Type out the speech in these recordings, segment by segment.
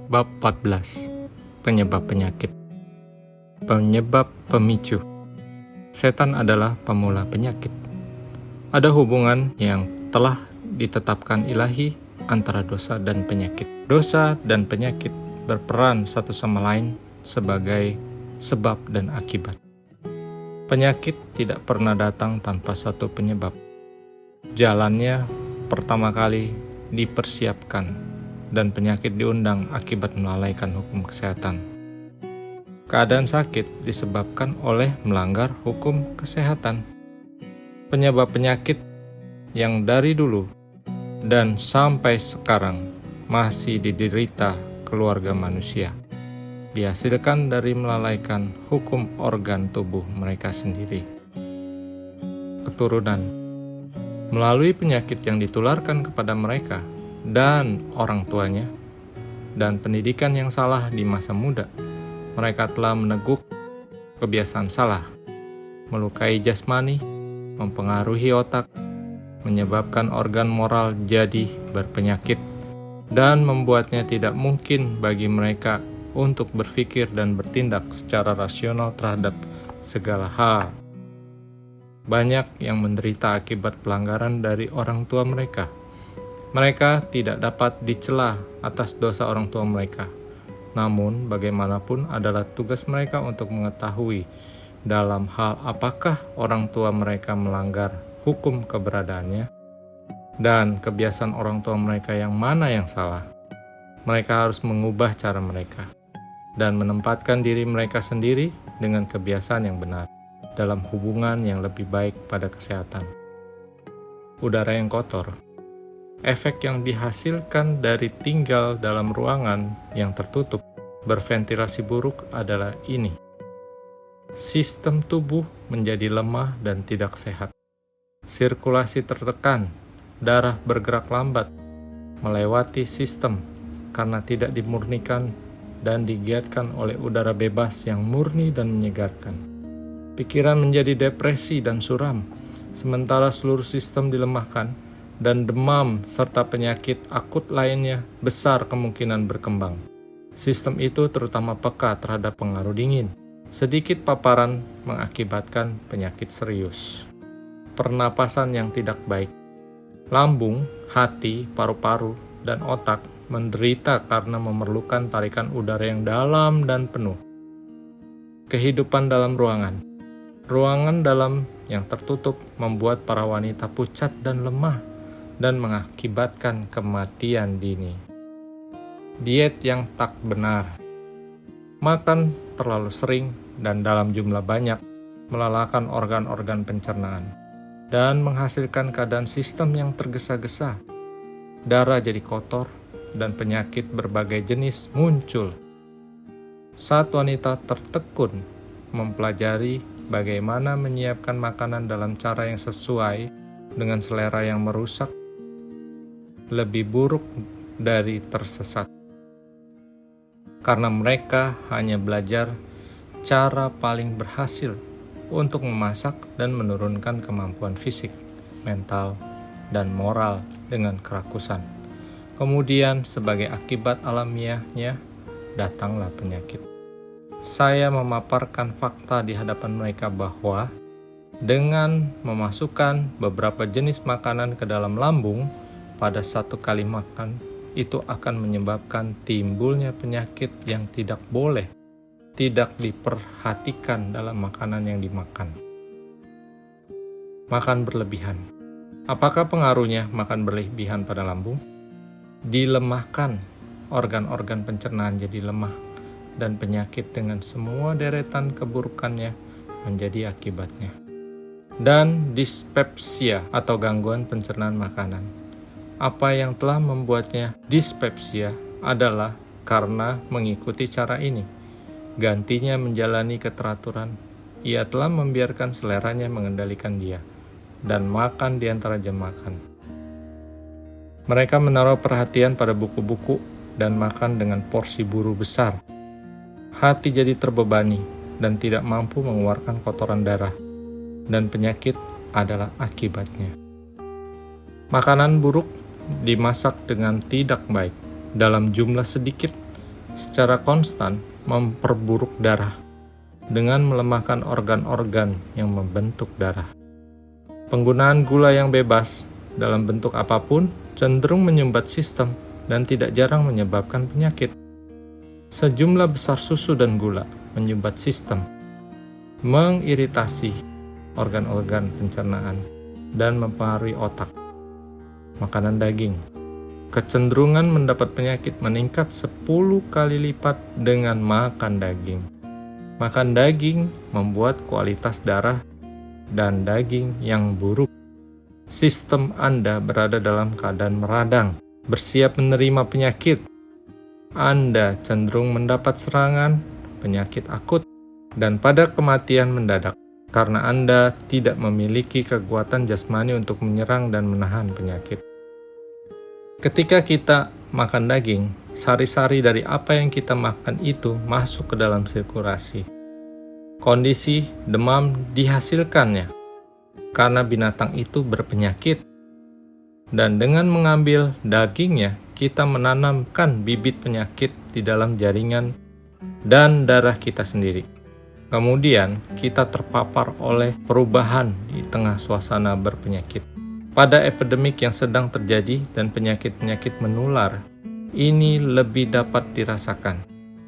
Bab 14. Penyebab penyakit. Penyebab pemicu. Setan adalah pemula penyakit. Ada hubungan yang telah ditetapkan ilahi antara dosa dan penyakit. Dosa dan penyakit berperan satu sama lain sebagai sebab dan akibat. Penyakit tidak pernah datang tanpa suatu penyebab. Jalannya pertama kali dipersiapkan, dan penyakit diundang akibat melalaikan hukum kesehatan. Keadaan sakit disebabkan oleh melanggar hukum kesehatan. Penyebab penyakit yang dari dulu dan sampai sekarang masih diderita keluarga manusia dihasilkan dari melalaikan hukum organ tubuh mereka sendiri. Keturunan melalui penyakit yang ditularkan kepada mereka dan orang tuanya, dan pendidikan yang salah di masa muda, mereka telah meneguk kebiasaan salah, melukai jasmani, mempengaruhi otak, menyebabkan organ moral jadi berpenyakit, dan membuatnya tidak mungkin bagi mereka untuk berpikir dan bertindak secara rasional terhadap segala hal. Banyak yang menderita akibat pelanggaran dari orang tua mereka. Mereka tidak dapat dicela atas dosa orang tua mereka. Namun, bagaimanapun adalah tugas mereka untuk mengetahui dalam hal apakah orang tua mereka melanggar hukum keberadaannya dan kebiasaan orang tua mereka yang mana yang salah. Mereka harus mengubah cara mereka dan menempatkan diri mereka sendiri dengan kebiasaan yang benar dalam hubungan yang lebih baik pada kesehatan. Udara yang kotor. Efek yang dihasilkan dari tinggal dalam ruangan yang tertutup, berventilasi buruk adalah ini. Sistem tubuh menjadi lemah dan tidak sehat. Sirkulasi tertekan, darah bergerak lambat, melewati sistem karena tidak dimurnikan dan digiatkan oleh udara bebas yang murni dan menyegarkan. Pikiran menjadi depresi dan suram, sementara seluruh sistem dilemahkan, dan demam serta penyakit akut lainnya besar kemungkinan berkembang. Sistem itu terutama peka terhadap pengaruh dingin. Sedikit paparan mengakibatkan penyakit serius. Pernapasan yang tidak baik. Lambung, hati, paru-paru, dan otak menderita karena memerlukan tarikan udara yang dalam dan penuh. Kehidupan dalam ruangan. Ruangan dalam yang tertutup membuat para wanita pucat dan lemah dan mengakibatkan kematian dini. Diet yang tak benar. Makan terlalu sering dan dalam jumlah banyak melelahkan organ-organ pencernaan dan menghasilkan keadaan sistem yang tergesa-gesa. Darah jadi kotor dan penyakit berbagai jenis muncul. Saat wanita tertekun mempelajari bagaimana menyiapkan makanan dalam cara yang sesuai dengan selera yang merusak, lebih buruk dari tersesat. Karena mereka hanya belajar cara paling berhasil untuk memasak dan menurunkan kemampuan fisik, mental, dan moral dengan kerakusan. Kemudian sebagai akibat alamiahnya, datanglah penyakit. Saya memaparkan fakta di hadapan mereka bahwa dengan memasukkan beberapa jenis makanan ke dalam lambung pada satu kali makan, itu akan menyebabkan timbulnya penyakit yang tidak diperhatikan dalam makanan yang dimakan. Makan berlebihan. Apakah pengaruhnya makan berlebihan pada lambung? Dilemahkan, organ-organ pencernaan jadi lemah, dan penyakit dengan semua deretan keburukannya menjadi akibatnya. Dan dispepsia atau gangguan pencernaan makanan. Apa yang telah membuatnya dispepsia adalah karena mengikuti cara ini. Gantinya menjalani keteraturan, ia telah membiarkan seleranya mengendalikan dia dan makan di antara jam makan. Mereka menaruh perhatian pada buku-buku dan makan dengan porsi buru besar. Hati jadi terbebani dan tidak mampu mengeluarkan kotoran darah, dan penyakit adalah akibatnya. Makanan buruk dimasak dengan tidak baik dalam jumlah sedikit secara konstan memperburuk darah dengan melemahkan organ-organ yang membentuk darah. Penggunaan gula yang bebas dalam bentuk apapun cenderung menyumbat sistem dan tidak jarang menyebabkan penyakit. Sejumlah besar susu dan gula menyumbat sistem, mengiritasi organ-organ pencernaan, dan mempengaruhi otak. Makanan daging, kecenderungan mendapat penyakit meningkat 10 kali lipat dengan makan daging. Makan daging membuat kualitas darah dan daging yang buruk. Sistem Anda berada dalam keadaan meradang, bersiap menerima penyakit. Anda cenderung mendapat serangan, penyakit akut, dan pada kematian mendadak karena Anda tidak memiliki kekuatan jasmani untuk menyerang dan menahan penyakit. Ketika kita makan daging, sari-sari dari apa yang kita makan itu masuk ke dalam sirkulasi. Kondisi demam dihasilkannya karena binatang itu berpenyakit. Dan dengan mengambil dagingnya, kita menanamkan bibit penyakit di dalam jaringan dan darah kita sendiri. Kemudian, kita terpapar oleh perubahan di tengah suasana berpenyakit. Pada epidemik yang sedang terjadi dan penyakit-penyakit menular, ini lebih dapat dirasakan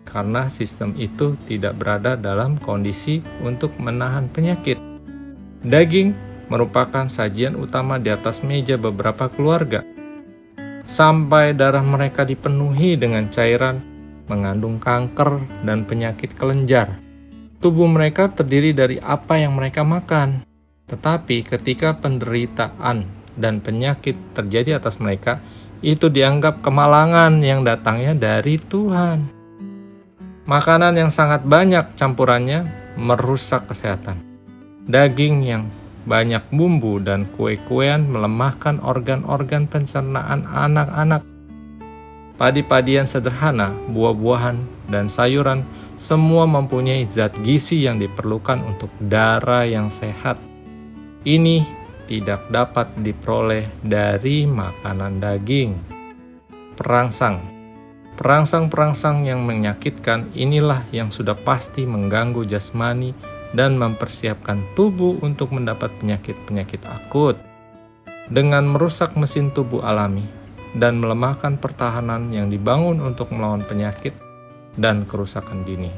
karena sistem itu tidak berada dalam kondisi untuk menahan penyakit. Daging merupakan sajian utama di atas meja beberapa keluarga. Sampai darah mereka dipenuhi dengan cairan mengandung kanker dan penyakit kelenjar. Tubuh mereka terdiri dari apa yang mereka makan. Tetapi ketika penderitaan dan penyakit terjadi atas mereka, itu dianggap kemalangan yang datangnya dari Tuhan. Makanan yang sangat banyak campurannya merusak kesehatan. Daging yang banyak bumbu dan kue-kuean melemahkan organ-organ pencernaan anak-anak. Padi-padian sederhana, buah-buahan, dan sayuran semua mempunyai zat gizi yang diperlukan untuk darah yang sehat. Ini tidak dapat diperoleh dari makanan daging. Perangsang yang menyakitkan inilah yang sudah pasti mengganggu jasmani dan mempersiapkan tubuh untuk mendapat penyakit-penyakit akut. Dengan merusak mesin tubuh alami dan melemahkan pertahanan yang dibangun untuk melawan penyakit dan kerusakan dini.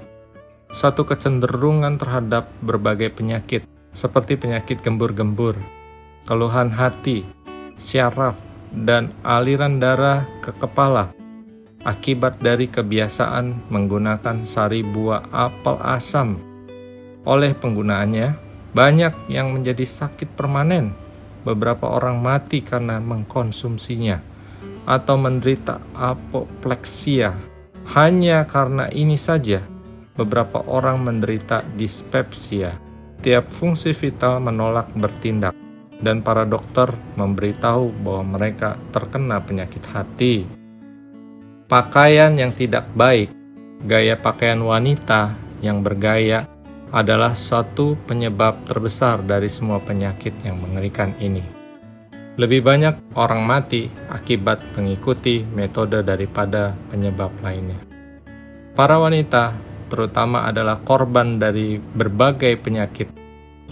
Suatu kecenderungan terhadap berbagai penyakit, seperti penyakit gembur-gembur, keluhan hati, syaraf, dan aliran darah ke kepala, akibat dari kebiasaan menggunakan sari buah apel asam. Oleh penggunaannya, banyak yang menjadi sakit permanen. Beberapa orang mati karena mengkonsumsinya atau menderita apopleksia. Hanya karena ini saja, beberapa orang menderita dispepsia. Tiap fungsi vital menolak bertindak, dan para dokter memberitahu bahwa mereka terkena penyakit hati. Pakaian yang tidak baik, gaya pakaian wanita yang bergaya, adalah suatu penyebab terbesar dari semua penyakit yang mengerikan ini. Lebih banyak orang mati akibat mengikuti metode daripada penyebab lainnya. Para wanita terutama adalah korban dari berbagai penyakit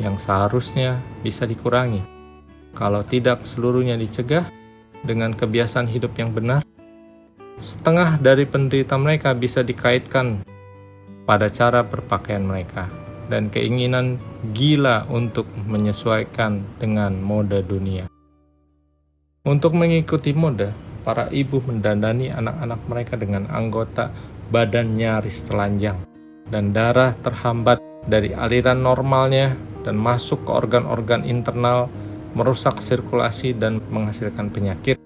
yang seharusnya bisa dikurangi. Kalau tidak seluruhnya dicegah dengan kebiasaan hidup yang benar, setengah dari penderita mereka bisa dikaitkan pada cara berpakaian mereka dan keinginan gila untuk menyesuaikan dengan mode dunia. Untuk mengikuti mode, para ibu mendandani anak-anak mereka dengan anggota badan nyaris telanjang dan darah terhambat dari aliran normalnya dan masuk ke organ-organ internal, merusak sirkulasi dan menghasilkan penyakit.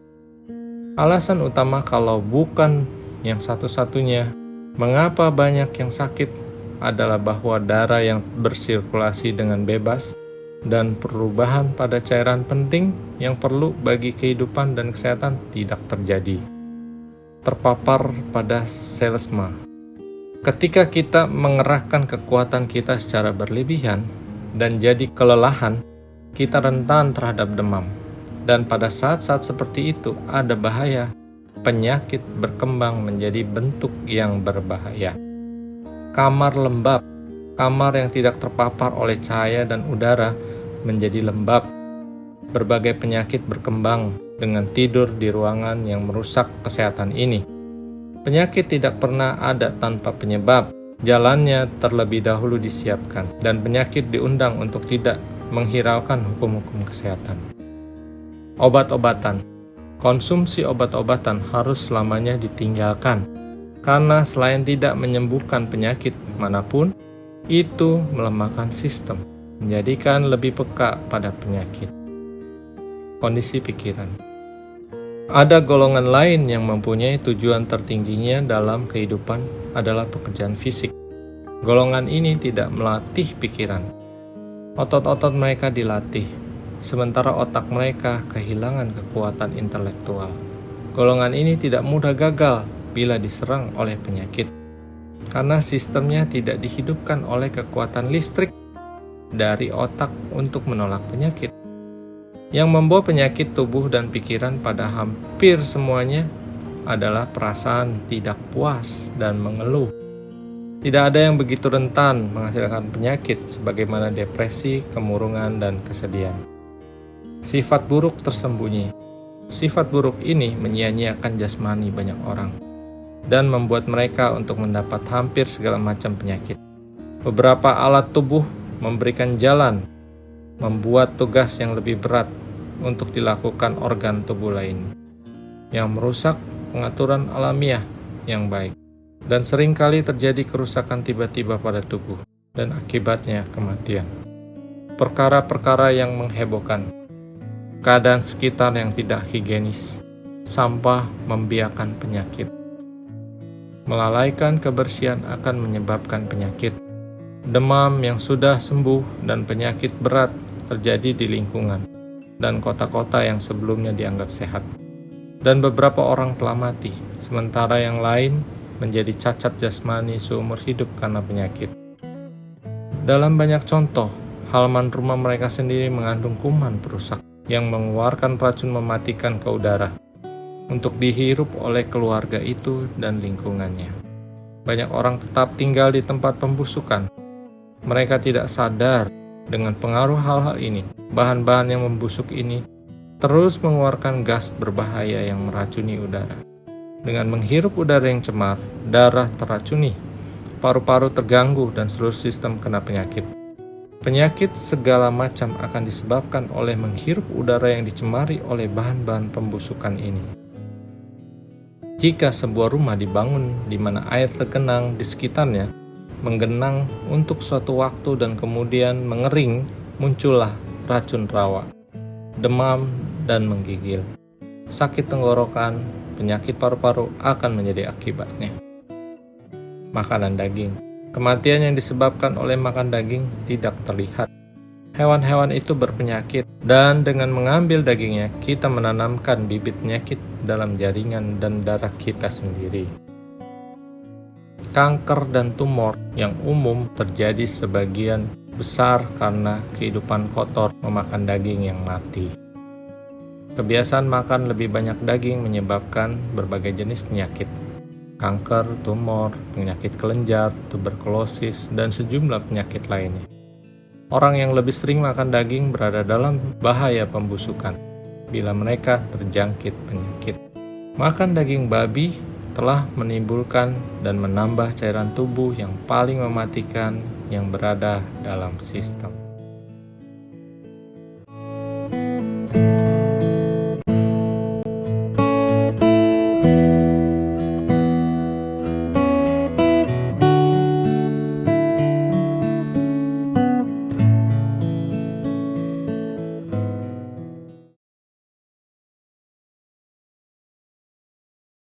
Alasan utama kalau bukan yang satu-satunya mengapa banyak yang sakit adalah bahwa darah yang bersirkulasi dengan bebas dan perubahan pada cairan penting yang perlu bagi kehidupan dan kesehatan tidak terjadi. Terpapar pada selesma. Ketika kita mengerahkan kekuatan kita secara berlebihan dan jadi kelelahan, kita rentan terhadap demam. Dan pada saat-saat seperti itu ada bahaya penyakit berkembang menjadi bentuk yang berbahaya. Kamar lembab, kamar yang tidak terpapar oleh cahaya dan udara menjadi lembab. Berbagai penyakit berkembang dengan tidur di ruangan yang merusak kesehatan ini. Penyakit tidak pernah ada tanpa penyebab. Jalannya terlebih dahulu disiapkan, dan penyakit diundang untuk tidak menghiraukan hukum-hukum kesehatan. Obat-obatan. Konsumsi obat-obatan harus selamanya ditinggalkan, karena selain tidak menyembuhkan penyakit manapun, itu melemahkan sistem, menjadikan lebih peka pada penyakit. Kondisi pikiran. Ada golongan lain yang mempunyai tujuan tertingginya dalam kehidupan adalah pekerjaan fisik. Golongan ini tidak melatih pikiran. Otot-otot mereka dilatih, sementara otak mereka kehilangan kekuatan intelektual. Golongan ini tidak mudah gagal bila diserang oleh penyakit, karena sistemnya tidak dihidupkan oleh kekuatan listrik dari otak untuk menolak penyakit. Yang membawa penyakit tubuh dan pikiran pada hampir semuanya adalah perasaan tidak puas dan mengeluh. Tidak ada yang begitu rentan menghasilkan penyakit sebagaimana depresi, kemurungan, dan kesedihan. Sifat buruk tersembunyi. Sifat buruk ini menyia-nyiakan jasmani banyak orang dan membuat mereka untuk mendapat hampir segala macam penyakit. Beberapa alat tubuh memberikan jalan, membuat tugas yang lebih berat untuk dilakukan organ tubuh lain, yang merusak pengaturan alamiah yang baik, dan seringkali terjadi kerusakan tiba-tiba pada tubuh, dan akibatnya kematian. Perkara-perkara yang menghebohkan, keadaan sekitar yang tidak higienis, sampah membiarkan penyakit. Melalaikan kebersihan akan menyebabkan penyakit. Demam yang sudah sembuh dan penyakit berat terjadi di lingkungan dan kota-kota yang sebelumnya dianggap sehat. Dan beberapa orang telah mati, sementara yang lain menjadi cacat jasmani seumur hidup karena penyakit. Dalam banyak contoh, halaman rumah mereka sendiri mengandung kuman perusak yang mengeluarkan racun mematikan ke udara untuk dihirup oleh keluarga itu dan lingkungannya. Banyak orang tetap tinggal di tempat pembusukan. Mereka tidak sadar dengan pengaruh hal-hal ini. Bahan-bahan yang membusuk ini terus mengeluarkan gas berbahaya yang meracuni udara. Dengan menghirup udara yang cemar, darah teracuni, paru-paru terganggu, dan seluruh sistem kena penyakit. Penyakit segala macam akan disebabkan oleh menghirup udara yang dicemari oleh bahan-bahan pembusukan ini. Jika sebuah rumah dibangun di mana air tergenang di sekitarnya, menggenang untuk suatu waktu dan kemudian mengering, muncullah racun rawa, demam, dan menggigil. Sakit tenggorokan, penyakit paru-paru akan menjadi akibatnya. Makanan daging. Kematian yang disebabkan oleh makan daging tidak terlihat. Hewan-hewan itu berpenyakit, dan dengan mengambil dagingnya, kita menanamkan bibit penyakit dalam jaringan dan darah kita sendiri. Kanker dan tumor yang umum terjadi sebagian besar karena kehidupan kotor memakan daging yang mati. Kebiasaan makan lebih banyak daging menyebabkan berbagai jenis penyakit. Kanker, tumor, penyakit kelenjar, tuberkulosis, dan sejumlah penyakit lainnya. Orang yang lebih sering makan daging berada dalam bahaya pembusukan bila mereka terjangkit penyakit. Makan daging babi telah menimbulkan dan menambah cairan tubuh yang paling mematikan yang berada dalam sistem.